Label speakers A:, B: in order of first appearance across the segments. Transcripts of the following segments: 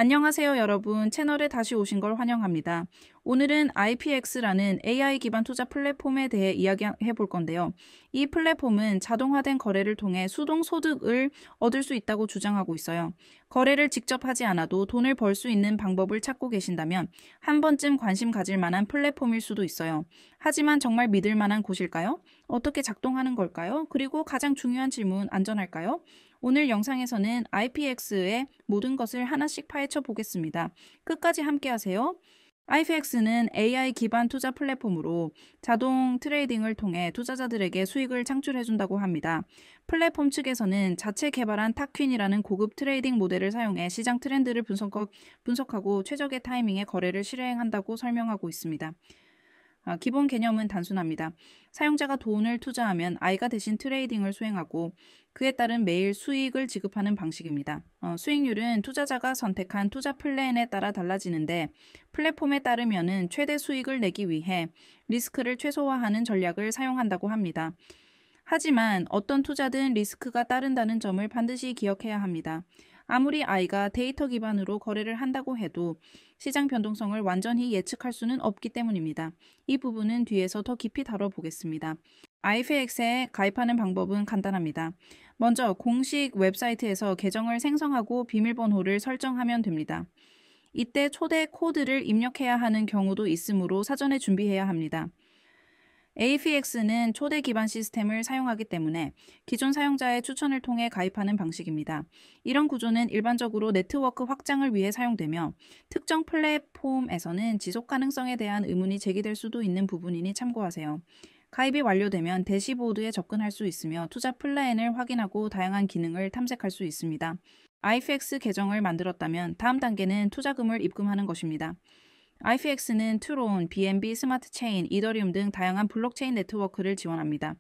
A: 안녕하세요, 여러분. 채널에 다시 오신 걸 환영합니다. 오늘은 IPX라는 AI 기반 투자 플랫폼에 대해 이야기해 볼 건데요. 이 플랫폼은 자동화된 거래를 통해 수동 소득을 얻을 수 있다고 주장하고 있어요. 거래를 직접 하지 않아도 돈을 벌 수 있는 방법을 찾고 계신다면 한 번쯤 관심 가질 만한 플랫폼일 수도 있어요. 하지만 정말 믿을 만한 곳일까요? 어떻게 작동하는 걸까요? 그리고 가장 중요한 질문, 안전할까요? 오늘 영상에서는 IPX의 모든 것을 하나씩 파헤쳐 보겠습니다. 끝까지 함께 하세요. IPX는 AI 기반 투자 플랫폼으로 자동 트레이딩을 통해 투자자들에게 수익을 창출해준다고 합니다. 플랫폼 측에서는 자체 개발한 타퀸이라는 고급 트레이딩 모델을 사용해 시장 트렌드를 분석하고 최적의 타이밍에 거래를 실행한다고 설명하고 있습니다. 기본 개념은 단순합니다. 사용자가 돈을 투자하면 I가 대신 트레이딩을 수행하고 그에 따른 매일 수익을 지급하는 방식입니다. 수익률은 투자자가 선택한 투자 플랜에 따라 달라지는데 플랫폼에 따르면은 최대 수익을 내기 위해 리스크를 최소화하는 전략을 사용한다고 합니다. 하지만 어떤 투자든 리스크가 따른다는 점을 반드시 기억해야 합니다. 아무리 I가 데이터 기반으로 거래를 한다고 해도 시장 변동성을 완전히 예측할 수는 없기 때문입니다. 이 부분은 뒤에서 더 깊이 다뤄보겠습니다. IPX에 가입하는 방법은 간단합니다. 먼저 공식 웹사이트에서 계정을 생성하고 비밀번호를 설정하면 됩니다. 이때 초대 코드를 입력해야 하는 경우도 있으므로 사전에 준비해야 합니다. APX는 초대 기반 시스템을 사용하기 때문에 기존 사용자의 추천을 통해 가입하는 방식입니다. 이런 구조는 일반적으로 네트워크 확장을 위해 사용되며 특정 플랫폼에서는 지속 가능성에 대한 의문이 제기될 수도 있는 부분이니 참고하세요. 가입이 완료되면 대시보드에 접근할 수 있으며 투자 플랜을 확인하고 다양한 기능을 탐색할 수 있습니다. IPX 계정을 만들었다면 다음 단계는 투자금을 입금하는 것입니다. IPX는 트론, BNB, 스마트 체인, 이더리움 등 다양한 블록체인 네트워크를 지원합니다.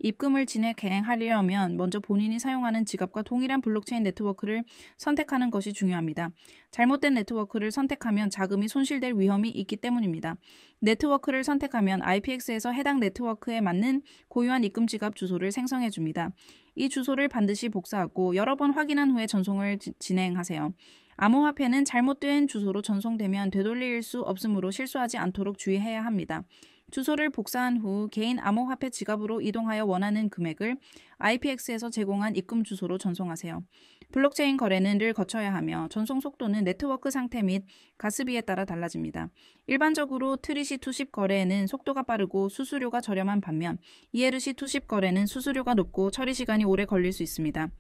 A: 입금을 진행하려면 먼저 본인이 사용하는 지갑과 동일한 블록체인 네트워크를 선택하는 것이 중요합니다. 잘못된 네트워크를 선택하면 자금이 손실될 위험이 있기 때문입니다. 네트워크를 선택하면 IPX에서 해당 네트워크에 맞는 고유한 입금 지갑 주소를 생성해 줍니다. 이 주소를 반드시 복사하고 여러 번 확인한 후에 전송을 진행하세요. 암호화폐는 잘못된 주소로 전송되면 되돌릴 수 없으므로 실수하지 않도록 주의해야 합니다. 주소를 복사한 후 개인 암호화폐 지갑으로 이동하여 원하는 금액을 IPX에서 제공한 입금 주소로 전송하세요. 블록체인 거래는 거쳐야 하며 전송 속도는 네트워크 상태 및 가스비에 따라 달라집니다. 일반적으로 트리시2십 거래에는 속도가 빠르고 수수료가 저렴한 반면 ERC2십 거래는 수수료가 높고 처리 시간이 오래 걸릴 수 있습니다.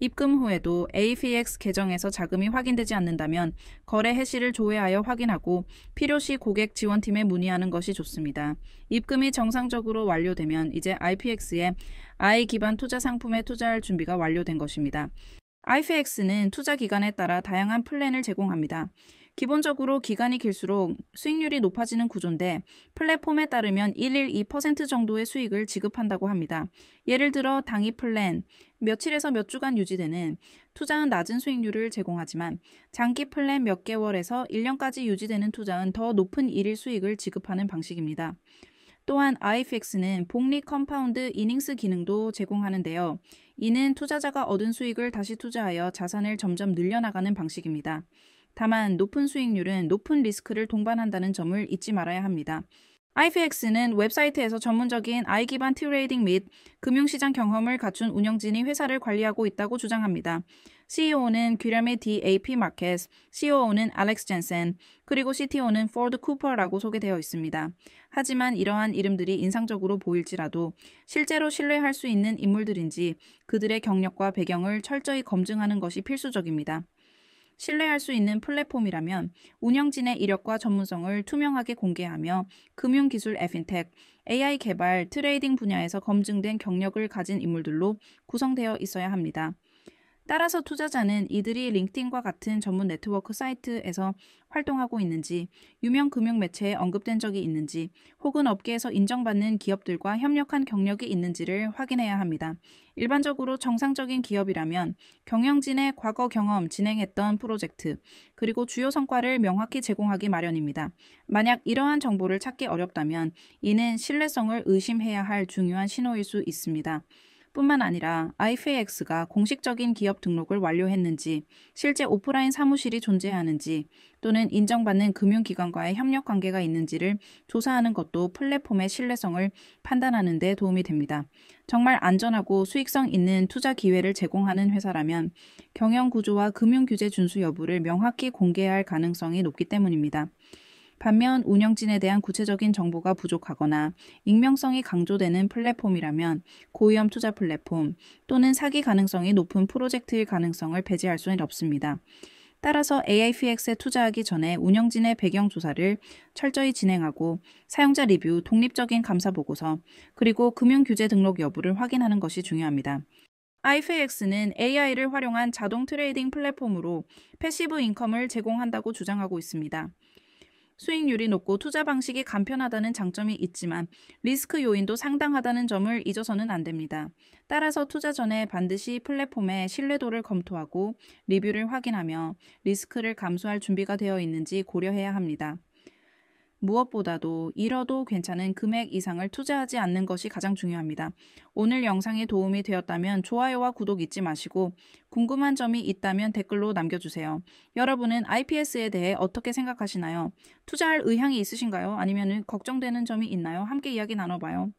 A: 입금 후에도 APX 계정에서 자금이 확인되지 않는다면 거래 해시를 조회하여 확인하고 필요시 고객 지원팀에 문의하는 것이 좋습니다. 입금이 정상적으로 완료되면 이제 IPX에 I 기반 투자 상품에 투자할 준비가 완료된 것입니다. IPX는 투자 기간에 따라 다양한 플랜을 제공합니다. 기본적으로 기간이 길수록 수익률이 높아지는 구조인데 플랫폼에 따르면 1일 2% 정도의 수익을 지급한다고 합니다. 예를 들어 당일 플랜, 며칠에서 몇 주간 유지되는 투자는 낮은 수익률을 제공하지만 장기 플랜 몇 개월에서 1년까지 유지되는 투자는 더 높은 일일 수익을 지급하는 방식입니다. 또한 IPX는 복리 컴파운드 이닝스 기능도 제공하는데요. 이는 투자자가 얻은 수익을 다시 투자하여 자산을 점점 늘려나가는 방식입니다. 다만 높은 수익률은 높은 리스크를 동반한다는 점을 잊지 말아야 합니다. IPX는 웹사이트에서 전문적인 I 기반 트레이딩 및 금융시장 경험을 갖춘 운영진이 회사를 관리하고 있다고 주장합니다. CEO는 귀렴의 DAP 마켓, COO는 알렉스 젠센, 그리고 CTO는 포드 쿠퍼라고 소개되어 있습니다. 하지만 이러한 이름들이 인상적으로 보일지라도 실제로 신뢰할 수 있는 인물들인지 그들의 경력과 배경을 철저히 검증하는 것이 필수적입니다. 신뢰할 수 있는 플랫폼이라면 운영진의 이력과 전문성을 투명하게 공개하며 금융기술 에핀텍, AI 개발, 트레이딩 분야에서 검증된 경력을 가진 인물들로 구성되어 있어야 합니다. 따라서 투자자는 이들이 링크드인과 같은 전문 네트워크 사이트에서 활동하고 있는지, 유명 금융 매체에 언급된 적이 있는지, 혹은 업계에서 인정받는 기업들과 협력한 경력이 있는지를 확인해야 합니다. 일반적으로 정상적인 기업이라면 경영진의 과거 경험, 진행했던 프로젝트, 그리고 주요 성과를 명확히 제공하기 마련입니다. 만약 이러한 정보를 찾기 어렵다면 이는 신뢰성을 의심해야 할 중요한 신호일 수 있습니다. 뿐만 아니라 IFAX가 공식적인 기업 등록을 완료했는지, 실제 오프라인 사무실이 존재하는지, 또는 인정받는 금융기관과의 협력 관계가 있는지를 조사하는 것도 플랫폼의 신뢰성을 판단하는 데 도움이 됩니다. 정말 안전하고 수익성 있는 투자 기회를 제공하는 회사라면 경영 구조와 금융 규제 준수 여부를 명확히 공개해야 할 가능성이 높기 때문입니다. 반면 운영진에 대한 구체적인 정보가 부족하거나 익명성이 강조되는 플랫폼이라면 고위험 투자 플랫폼 또는 사기 가능성이 높은 프로젝트일 가능성을 배제할 수는 없습니다. 따라서 AIFX에 투자하기 전에 운영진의 배경 조사를 철저히 진행하고 사용자 리뷰, 독립적인 감사 보고서, 그리고 금융규제 등록 여부를 확인하는 것이 중요합니다. IFX는 AI를 활용한 자동 트레이딩 플랫폼으로 패시브 인컴을 제공한다고 주장하고 있습니다. 수익률이 높고 투자 방식이 간편하다는 장점이 있지만 리스크 요인도 상당하다는 점을 잊어서는 안 됩니다. 따라서 투자 전에 반드시 플랫폼의 신뢰도를 검토하고 리뷰를 확인하며 리스크를 감수할 준비가 되어 있는지 고려해야 합니다. 무엇보다도 잃어도 괜찮은 금액 이상을 투자하지 않는 것이 가장 중요합니다. 오늘 영상이 도움이 되었다면 좋아요와 구독 잊지 마시고 궁금한 점이 있다면 댓글로 남겨주세요. 여러분은 IPS에 대해 어떻게 생각하시나요? 투자할 의향이 있으신가요? 아니면 걱정되는 점이 있나요? 함께 이야기 나눠봐요.